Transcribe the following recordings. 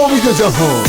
امید جهان.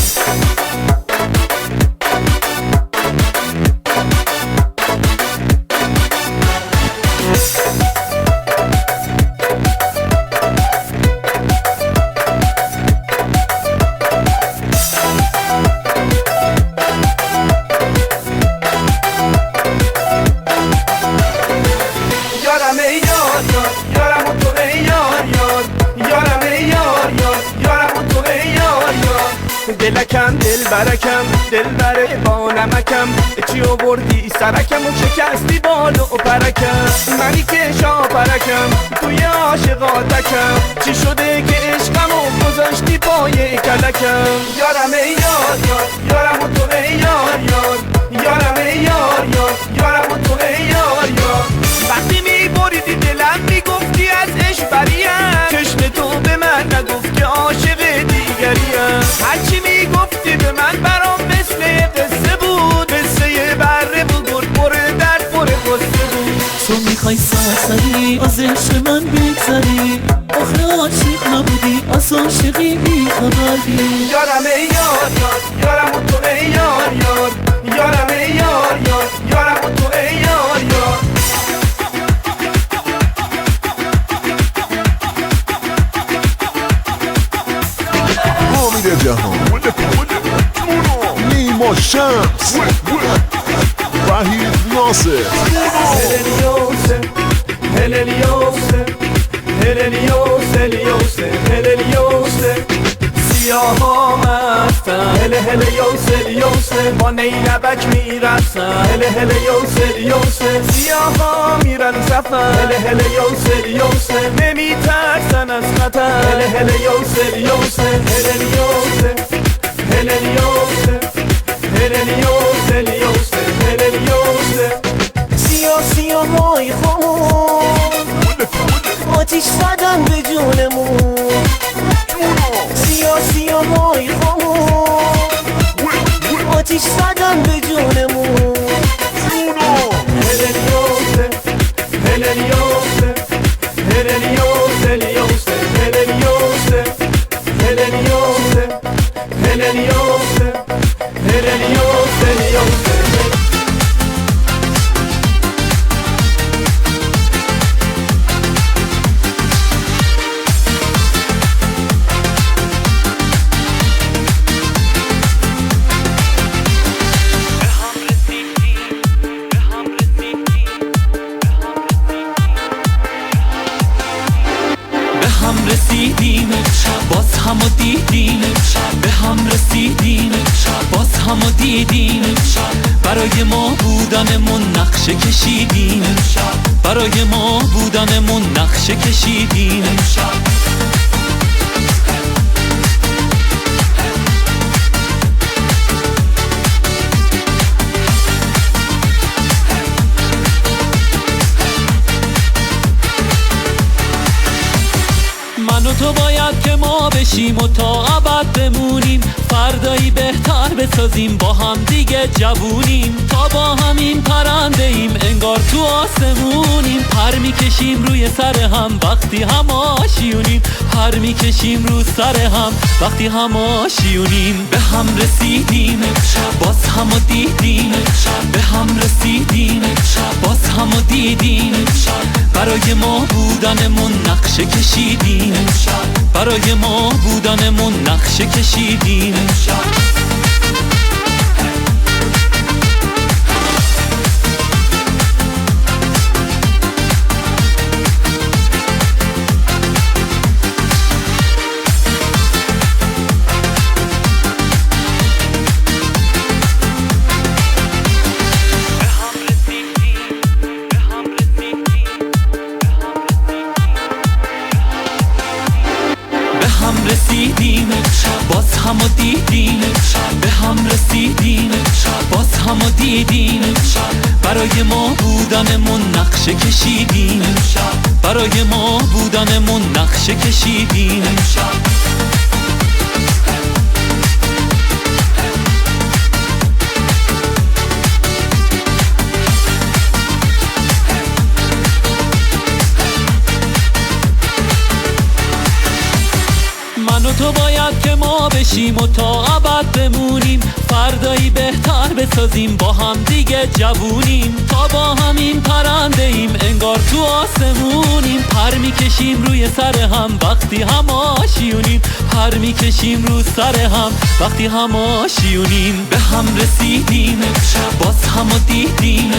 دلکم دل برکم دل بره با نمکم چی آوردی سرکم و شکستی بالو و پرکم منی که شاپرکم توی عاشقاتکم چی شده که عشقمو گذاشتی پای کلکم یارم ای یار یار یارم و تو ای یار یار یارم ای یار یار یارم و تو ای یار یار وقتی میبریدی دلم میگفتی از عشق بریم چشم تو به من نگفت که عاشق دیگریم هرچی میگفتی به من برام مثل قصه بود قصه بره بود پر درد پر قصه بود تو میخوای سرسری از عشق من بگذری آخه عاشق نبودی از عاشقی بیخبری یارم ای یار یار یارم و تو ای یار یار یارم ای یار یار یارم و تو ای یار یار امید جهان، نیما شمس، وحید ناصر. هللیوسه هللیوسه هللیوسه هللیوسه هللیوسه سیاها مستن هل هلیوسه هلیوسه با نیربک میرسن هل هلیوسه هلیوسه سیاها میرن سفر هل هلیوسه هلیوسه نمیترسن از خطر هل هلیوسه هلیوسه هللیوسه هللیوسه هللیوسه هلیوسه هللیوسه سیاهای خود آتیش زدن به جونمون سیاهای خود آتیش زدن به جونمون هللیوسه هللیوسه هللیوسه هلیوسه هللیوسه هللیوسه هللیوسه هللیوسه هلیوسه رسیدیم باز هم و دیدیم به هم رسیدیم باز هم و دیدیم برای ما بودنمون نقشه کشیدیم برای ما بودنمون نقشه کشیدیم من و تو باید که ما بشیم و تا ابد بمونیم فردایی بهتر بسازیم با هم دیگه جوونیم تا با همین پرنده ایم انگار تو آسمونیم پر میکشیم روی سر هم وقتی هم آشیونیم پر میکشیم رو سر هم وقتی هم آشیونیم به هم رسیدیم باز هم و دیدیم به هم رسیدیم باز هم و دیدیم برای ما بودنمون نقشه کشیدیم برای ما بودنمون نقشه کشیدیم رسیدیم باز هم و دیدیم به هم رسیدیم باز هم و دیدیم برای ما بودنمون نقشه کشیدیم برای ما بودنمون نقشه کشیدیم من و تو باید که ما بشیم و تا ابد بمونیم، فردایی بهتر بسازیم با هم دیگه جوونیم. تا با همین پرنده ایم انگار تو آسمونیم، پر میکشیم روی سر هم وقتی هم آشیونیم، پر میکشیم رو سر هم وقتی هم آشیونیم. به هم رسیدیم باز هم و دیدیم،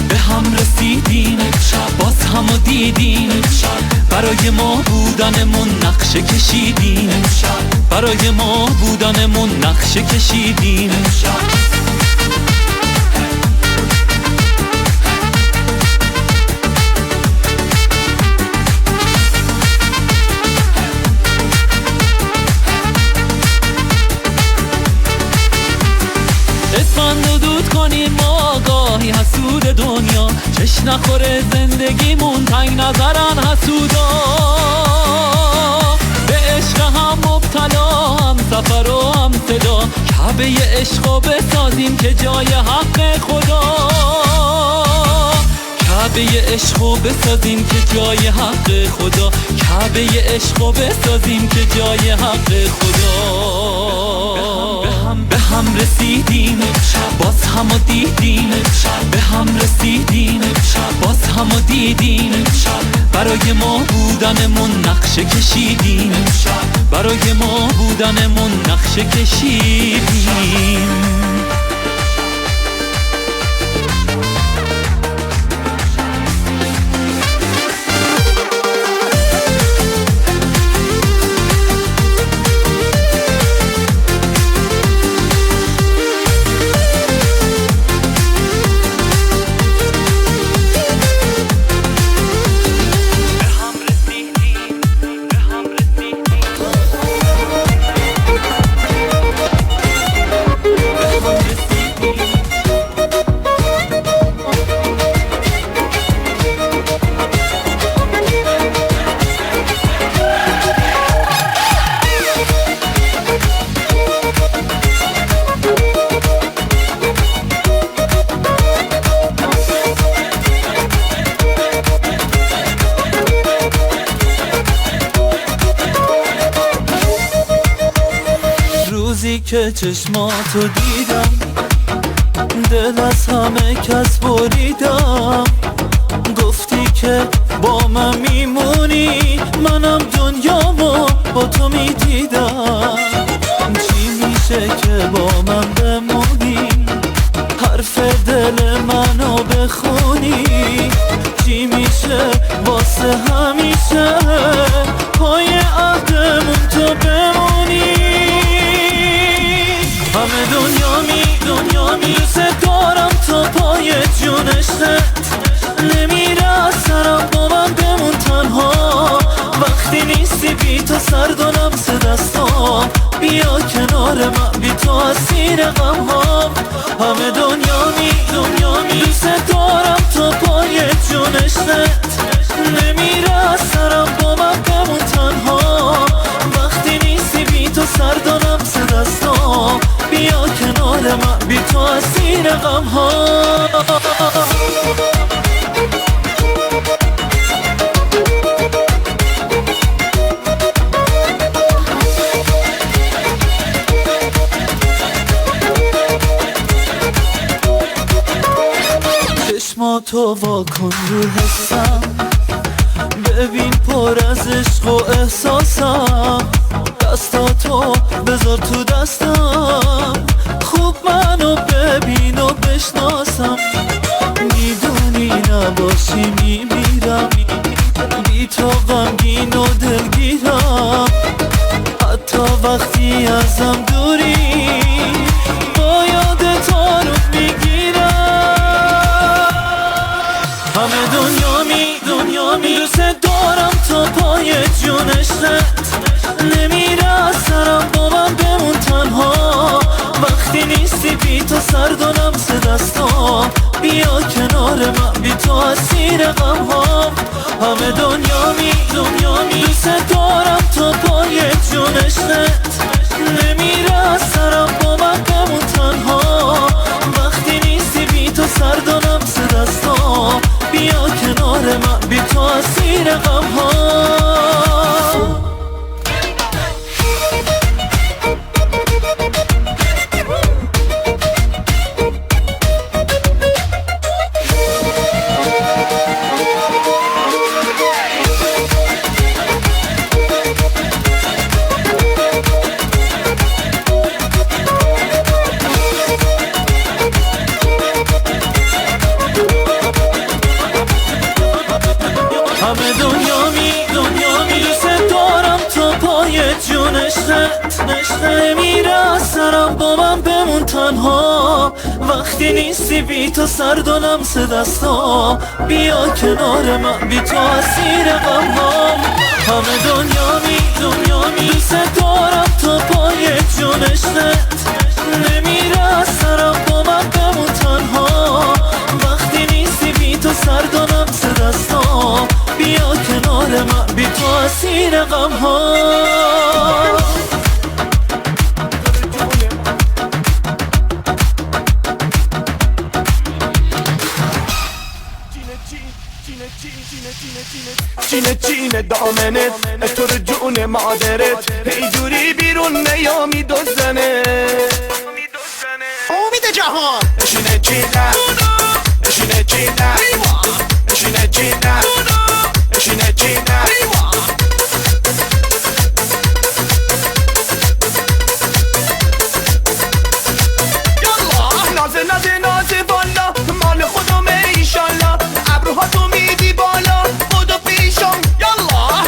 به هم رسیدیم باز هم و دیدیم. برای ما بودنمون نقشه کشیدیم، برای ما بودنمون نقشه کشیدیم. اسفند رو دود کنیم ما گاهی حسود دنیا، چش نخوره زندگیمون تنگ نظرن حسودا. به عشق هم مبتلا، هم سفر و هم صدا، کعبه عشقو بسازیم که جای حق خدا. کعبه عشقو بسازیم که جای حق خدا، کعبه عشقو بسازیم که جای حق خدا. به هم رسیدیم باز هم و دیدیم، به هم رسیدیم باز هم و دیدیم. برای ما بودنمون نقشه کشیدیم، برای ما بودنمون نقشه کشیدیم. روزی که چشماتو دیدم، دل از همه کس بریدم. گفتی که با من میمونی، منم دنیامو با تو میدیدم. چی میشه که با من بمونی، حرف دل منو بخونی؟ چی میشه واسه همیشه پای عهدمون تو بمونی؟ همه دنیا دوست دارم تا پای جونشت، نمیره از سرم با من بمون تنها. وقتی نیستی بی تو سرد و لمس دستام، بیا کنار من بی تو اسیر غمام. همه دنیا دوست دارم تا پای جونشت، نمیره از سرم با من بمون تنها. وقتی نیستی بی تو سرد و لمس دستام، بیا کنار من بی تو اسیر غمام. چشماتو واکن رو حسم، ببین پر از عشق و احساسم. دستاتو بذار تو دستم، خوب منو ببین و بشناسم. میدونی نباشی میمیرم، بی تو غمگین و دلگیرم. حتی وقتی ازم دوری، با یادت آروم میگیرم. همه دنیا دوست دارم تا پای جونشت، نمیره از سرم با من بمون تنها. وقتی نیستی بی تو سرد و لمس دستام، بیا کنار من بی تو اسیر غمام. همه دنیا دوست دارم تا پای جونشت، نمیره از سرم نمیره سرم با من بمون تنها وقتی نیستی بی تو سرد و لمس دستا بیا کنار من بی تو اسیر غمام همه دنیا می دوست دارم تا پای جونشت نمیره سرم با من بمون تنها وقتی نیستی بی تو سرد و لمس دستا بیا کنار من بی تو اسیر غمام چینه دامنت تو رو جون مادرت هی جوری بیرون نیامی دوزنه امید جهان اشینه چینه نازه والا مال خودمه ایشالله ابروها تو میدی بالا بودو پیشم یالا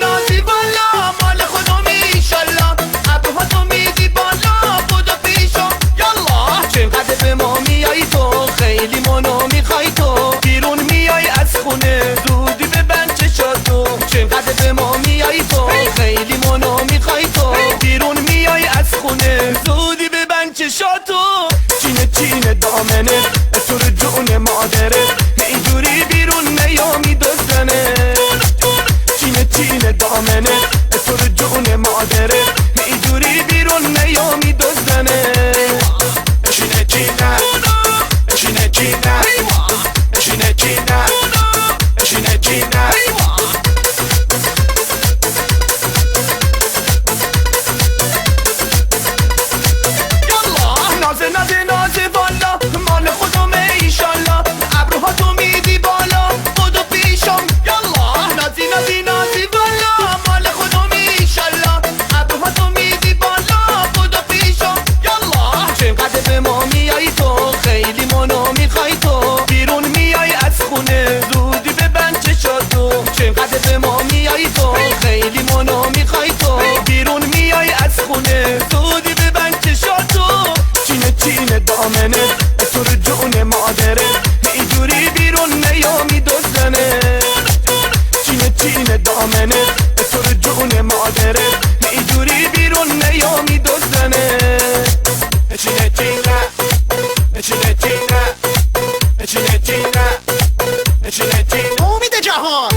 نازی والا مال خودمه ایشالله ابروها تو میدی بالا بودو پیشم یالا چقدر به ما میای تو خیلی منو میخوای تو بیرون میای از خونه زودی ببند چشاتو چقدر به ما میای تو خیلی منو میخوای تو بیرون میای از خونه زودی ببند چشاتو چینه دامنت تو رو جون مادرت اینجوری بیرون نیامی دوزنه چینه دامنت تو رو جون مادرت اینجوری بیرون نیامی دوزنه اشینه نازه والا مال خودمه ایشالله ابروها تو میدی بالا بودو پیشم یالا نازی والا مال خودمه ایشالله ابروها تو میدی بالا بودو پیشم یالا چقدر به ما میای تو خیلی منو میخوای تو بیرون میای از خونه زودی ببند چشاتو چقدر به ما میای تو خیلی منو میخوای تو بیرون میای از خونه زودی ببند چشاتو چینه دامنت تو رو جون مادرت اینجوری بیرون نیامی دوزنه چینه دامنت تو رو جون مادرت اینجوری بیرون نیامی دوزنه امید جهان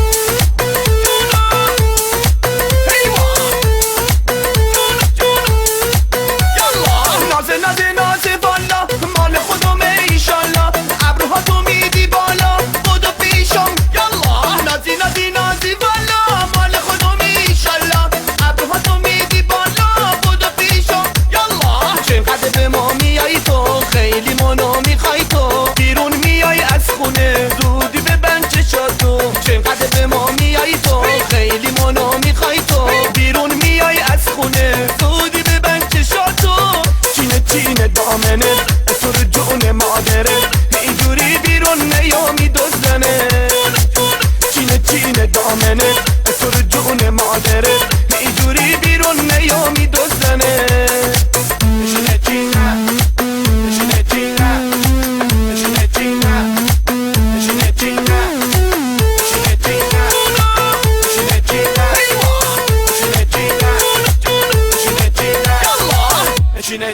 نازه والا مال خودمه ایشالله ابروها تو میدی بالا بودو پیشم یالا نازی والا مال خودمه ایشالله ابروها تو میدی بالا بودو پیشم یالا چقدر به ما میای تو خیلی منو میخوای تو بیرون میای از خونه زودی ببند چشاتو چقدر به ما میای تو خیلی منو میخوای تو بیرون میای از خونه زودی ببند چشاتو چینه دامنت تو رو جون مادرت اینجوری بیرون نیامی دوزنه چینه دامنت تو رو جون مادرت اینجوری بیرون نیامی دوزنه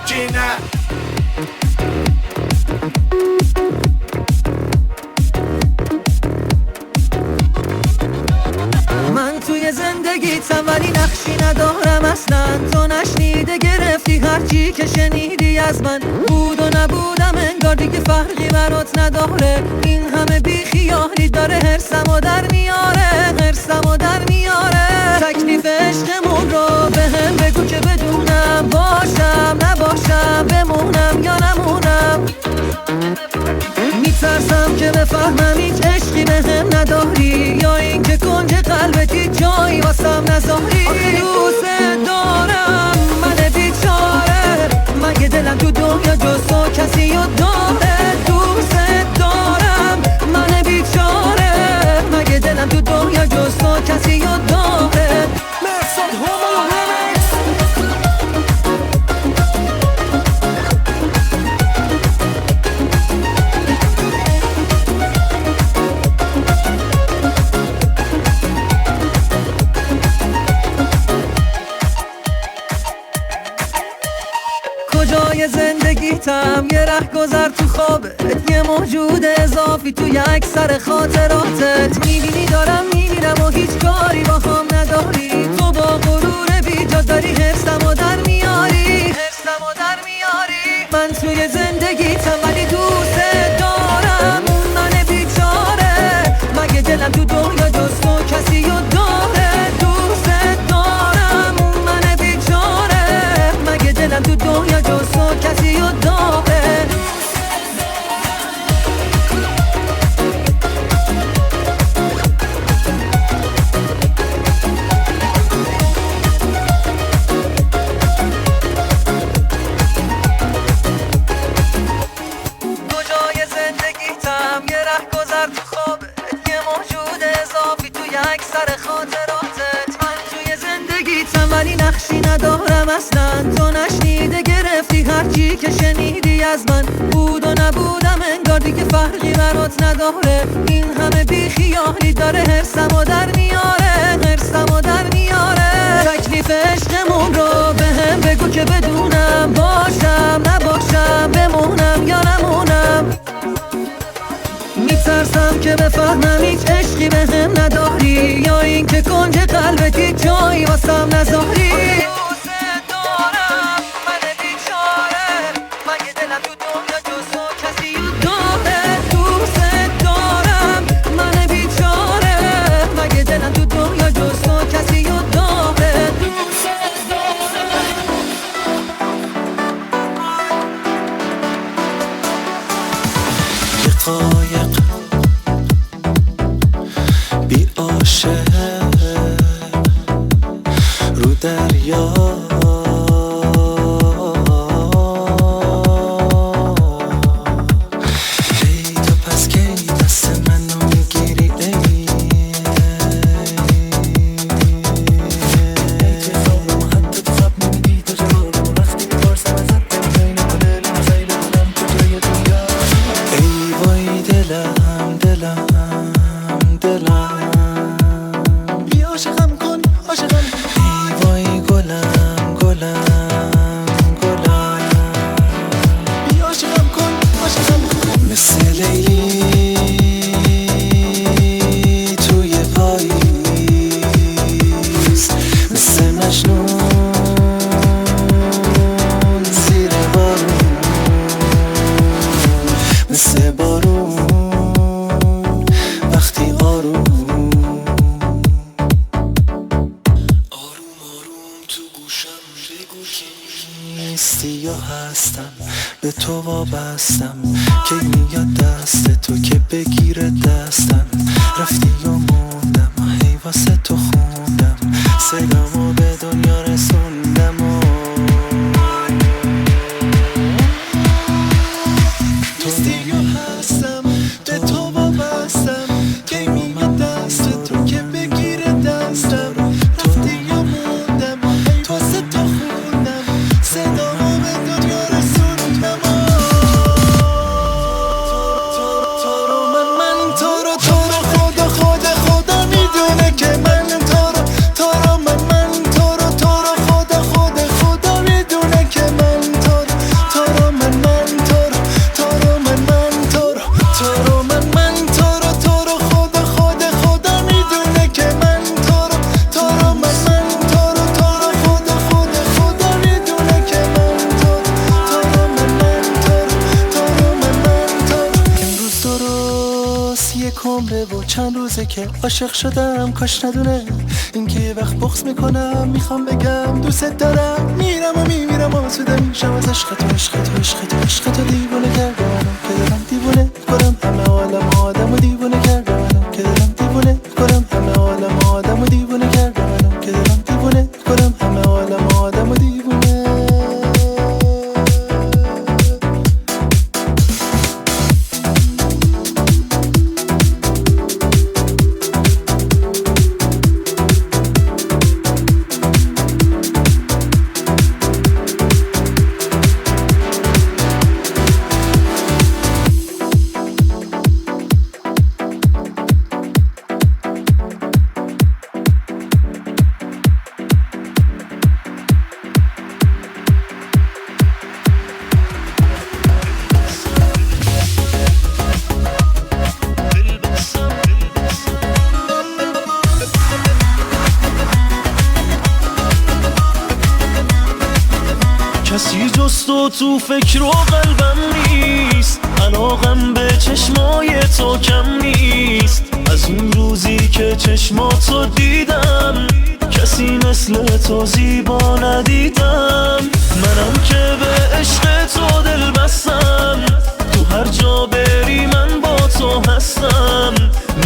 چینه من توی زندگیتم ولی نقشی ندارم اصلا تو نشنیده گرفتی هرچی که شنیدی از من بود و نبودم انگار دیگه فرقی برات نداره این همه بیخیالی داره هرسمو در میاره تکلیف عشقمون رو به هم بگو که بدونم باشم نباشم بمونم یا نمونم میترسم که بفهمم هیچ عشقی به هم نداری یا این که کنج قلبت هیچ جایی واسم نذاری دوست دارم من بیچاره مگه دلم تو دنیا جز تو کسی رو داره دوست دارم من بیچاره مگه دلم تو دنیا جز تو کسی رو داره مرساد هومو رمیکس کجای زندگیتم یه رهگذر تو خوابت، یه موجود اضافی تو یک سر خاطراتت. میبینی دارم میمیرم و هیچ کاری با هم نداری، تو با غرور بیجا داری حرصمو در میاری. من توی زندگیتم ولی دوست دارم، من بیچاره مگه دلم تو دنیا جز تو کسی رو داره. دوست دارم من بیچاره مگه دلم تو دنیا جز تو کسی رو داره. ولی نقشی ندارم اصلا، تو نشنیده گرفتی هرچی که شنیدی از من. بود و نبودم انگار دیگه فرقی برات نداره، این همه بیخیالی داره حرصمو در میاره. تکلیف عشقمون رو به هم بگو که بدونم، باشم نباشم بمونم یا نمونم. میترسم که بفهمم هیچ عشقی به هم نداری، یا این که کنج قلبتی جایی واسم نذاری. دوست دارم من بیچاره مگه دلم تو دنیا جز تو کسی رو داره. دوست دارم من بیچاره مگه دلم تو دنیا جز تو کسی رو داره. یه قایق بی عاشق رو دریا، کی تو پس کی دست منو میگیری ای تو خوابم حتی تو خواب نمیدی تو جوابم وقتی میپرسم ازت نمیدونی دل خیلی دلم کجای دنیا. ای وای دلم بی عاشقم کن عاشقم. ای وای گلم بی عاشقم کن عاشقم. مثل لیلی توی پاییز، مثل مجنون زیر بارون، مثل بارون وقتی آروم تو گوشم بگو که نیستی یا هستم به تو وابستم. کی میاد دست تو که بگیره دستم، رفتی یا موندم هی واسه تو خوندم، صدامو به دنیا رسوندم. نیستی یا هستم به تو وابستم، کی میاد دست تو که بگیره دستم، رفتی یا موندم هی واسه تو خوندم، صدامو به دنیا رسوندم. من تو رو خدا میدونه که من تو رو من تو رو خدا میدونه که من تو رو من تو رو خدا میدونه که من تو رو من خدا میدونه که من امروز درست یک عمره و چند روزه که عاشق شدم، کاش ندونه این که یه وقت بغض میکنم. میخوام بگم دوست دارم، میرم و میمیرم آسوده میشم از عشق تو دیوونه کرده منو که دارم دیوونه کنم همه عالم آدم و دیوونه کرده منو که دارم دیوونه کنم همه عالم آدم و دیوونه کرده منو که دارم دیوونه کنم همه عالم آدم و دیوونه. کسی جز تو فکر و قلبم نیست، علاقم به چشمای تو کم نیست. از اون روزی که چشماتو دیدم کسی مثل تو زیبا ندیدم. منم که به عشق تو دل بستم، تو هر جا بری من با تو هستم.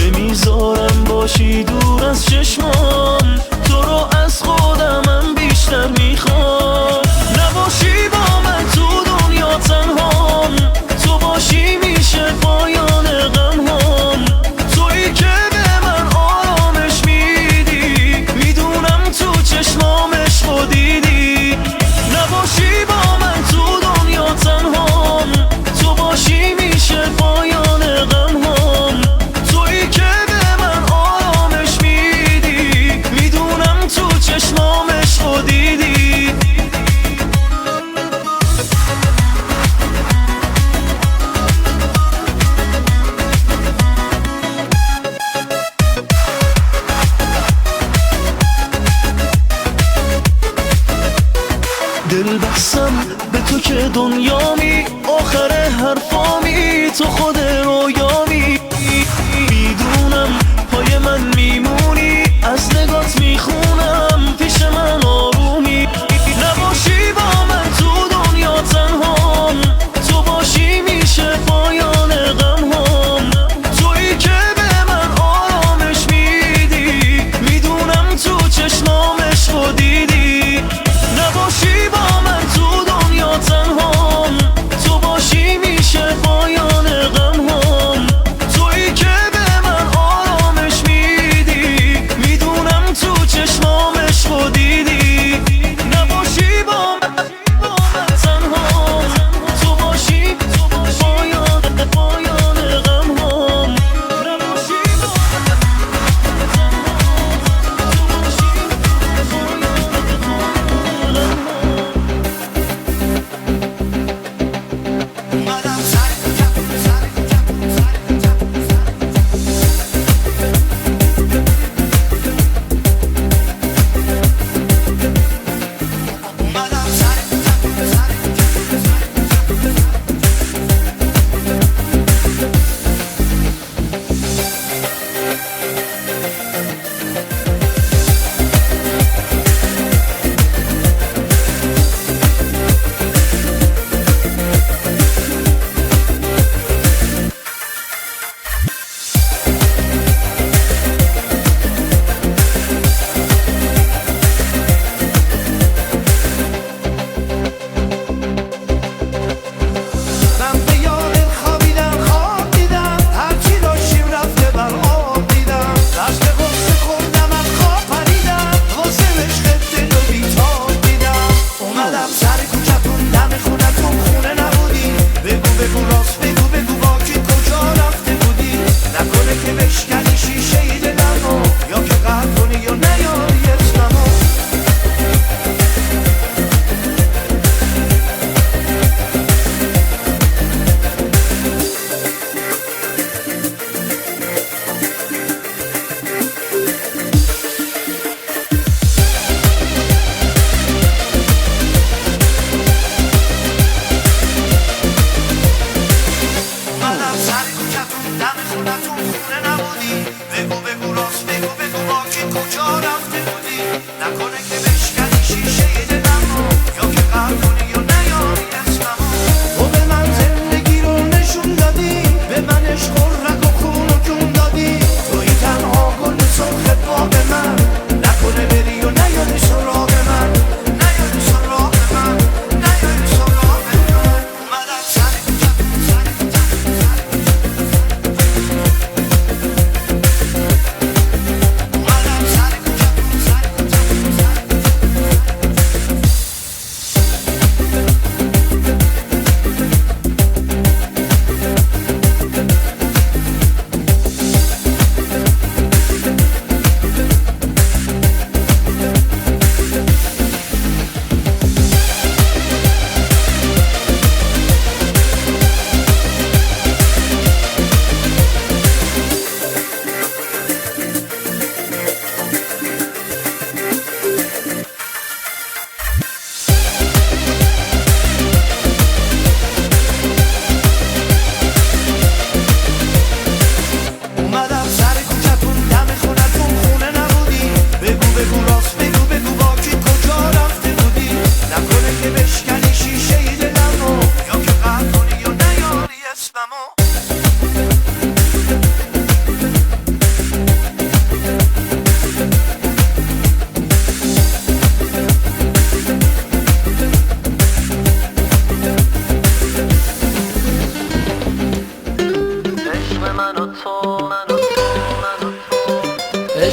نمیذارم باشی دور از چشمام، تو رو از خودمم بیشتر میخوام. نباشی با من تو دنیا تنهام، تو باشی میشه پایان غمهام. تویی که به من آرامش میدی، میدونم تو چشمامش رو دیدی. نباشی با من تو دنیا تنهام، تو باشی میشه پایان غمهام. تویی که به من آرامش میدی، میدونم تو چشمامش رو دیدی. دل بستم به تو که دنیامی، آخر حرفامی تو خود رویامی. میدونم پای من میمونی، از نگات میخونم پیش من آرومی. نباشی با من تو دنیا تنهام، تو باشی میشه پایان غمهام. تویی که به من آرامش میدی، میدونم تو چشمامش رو دیدی. نباشی با من تو دنیا تنهام، تو باشی میشه پایان غمهام. تویی که به من آرامش میدی، میدونم تو چشمامش رو دیدی. نباشی با من تنهام، تو باشی پایان غمهام. نباشی با من تنهام، تو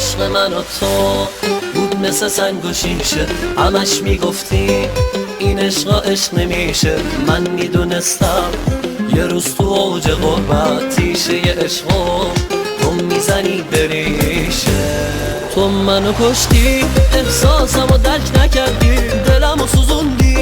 عشق من و تو بود مثل سنگ و شیشه، همش میگفتی این عشق عشق نمیشه. من میدونستم یه روز تو اوج غربت تیشه ی عشقو تو میزنی بریشه. تو منو کشتی، احساسمو درک نکردی، دلمو سوزوندی،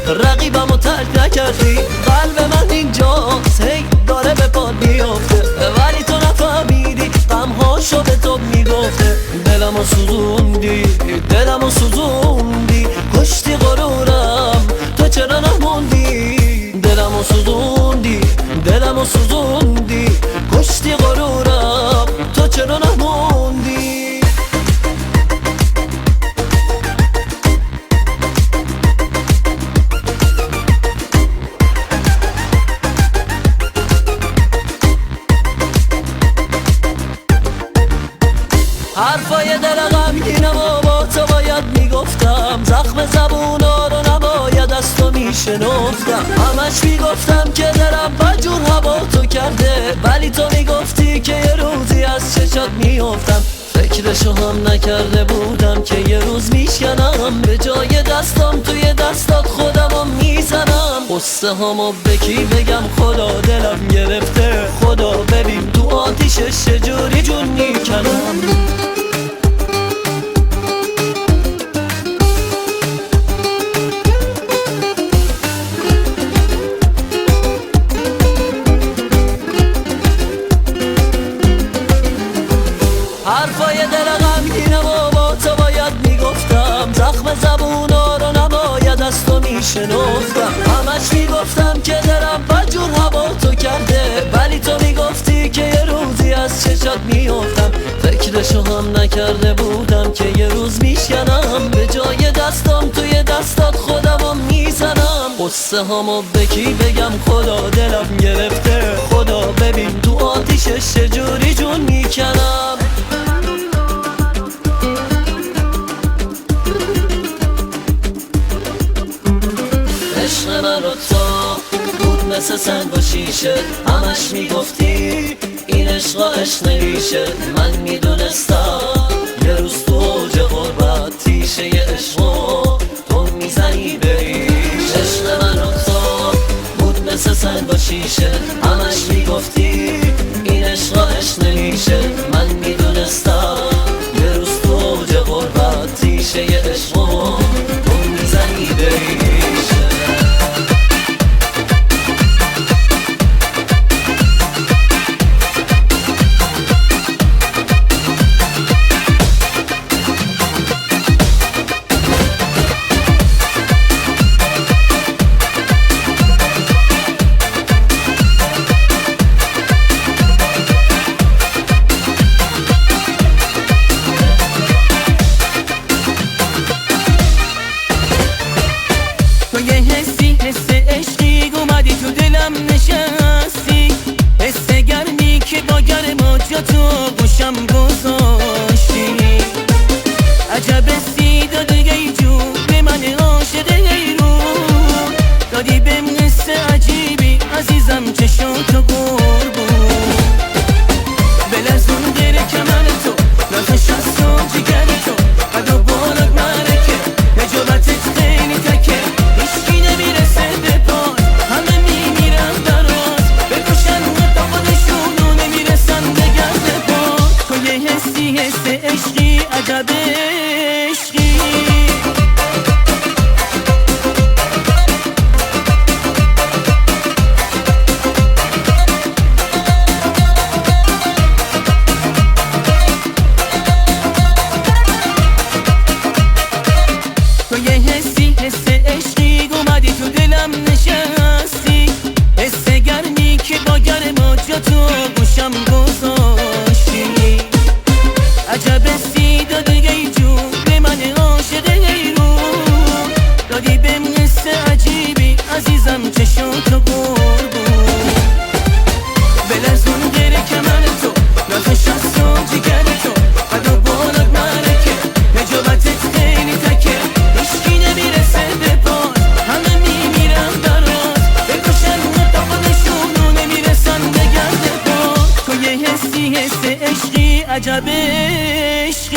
رقیبمو ترک نکردی. قلب من اینجاست هی داره به پاد میافته، ولی تو نفهمیدی غمهاشو به تو میگفته. دلمو سوزوندی، دلمو سوزوندی، کشتی غرورم تو چرا نموندی. دلمو سوزوندی، دلمو سوزوندی، کشتی غرورم تو چرا نموندی. حرفای دل غمگینم و با تو باید میگفتم، زخم زبونا رو نباید از تو میشنفتم. همش میگفتم که دلم بجور هوا تو کرده، ولی تو میگفتی که یه روزی از چشات میافتم. فکرشو هم نکرده بودم که یه روز میشکنم، به جای دستم توی دستات خودمو میزنم. قصه همو به کی بگم خدا دلم گرفته، خدا ببین تو آتیشش چجوری جون میکنم. حرفای دل غمگینم و با تو باید میگفتم، زخم زبونا رو نباید از تو میشنفتم. همش میگفتم که دلم بجور هوا تو کرده، ولی تو میگفتی که یه روزی از چشات میافتم. فکرشو هم نکرده بودم که یه روز میشکنم، به جای دستم توی دستات خودمو میزنم. قصه همو به کی بگم خدا دلم گرفته، خدا ببین تو آتیشش چجوری جون میکنم. عشق من و تو بود مثل سنگ و شیشه، همش میگفتی این عشق عشق نمیشه. من میدونستم یه روز تو اوج غربت تیشه ی عشقو تو میزنی بریش. عشق من و تو بود مثل سنگ و شیشه، همش میگفتی این عشق عشق نمیشه. من میدونستم یه روز تو اوج غربت تیشه ی عشقو تو میزنی بریش. عجب عشقی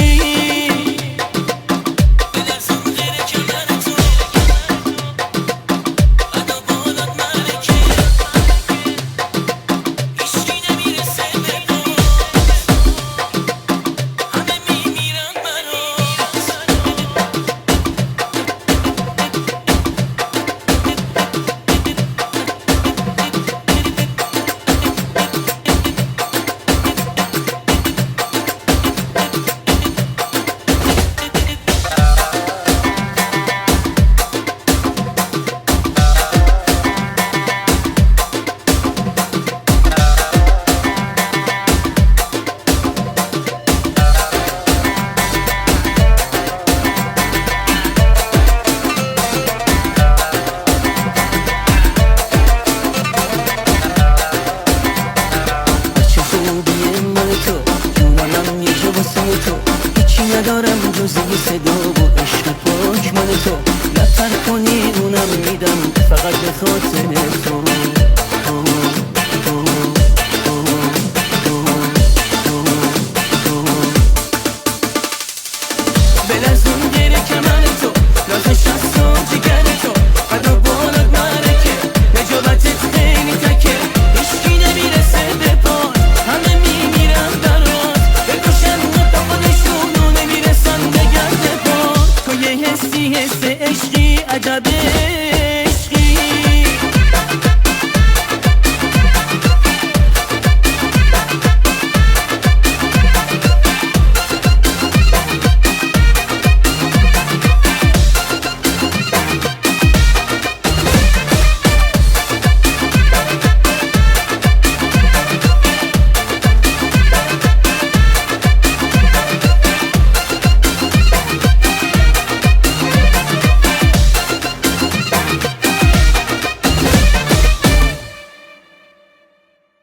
فقط به خاطر تو بلرزون گره کمر تو نازش از تو جگر تو قد و بالات مرکه نجابتت خیلی تکه هیچکی نمیرسه به پات همه میمیرن برات بکشن تا خودشونو نمیرسن به گرد پات تو یه حسی حس عشقی عجبه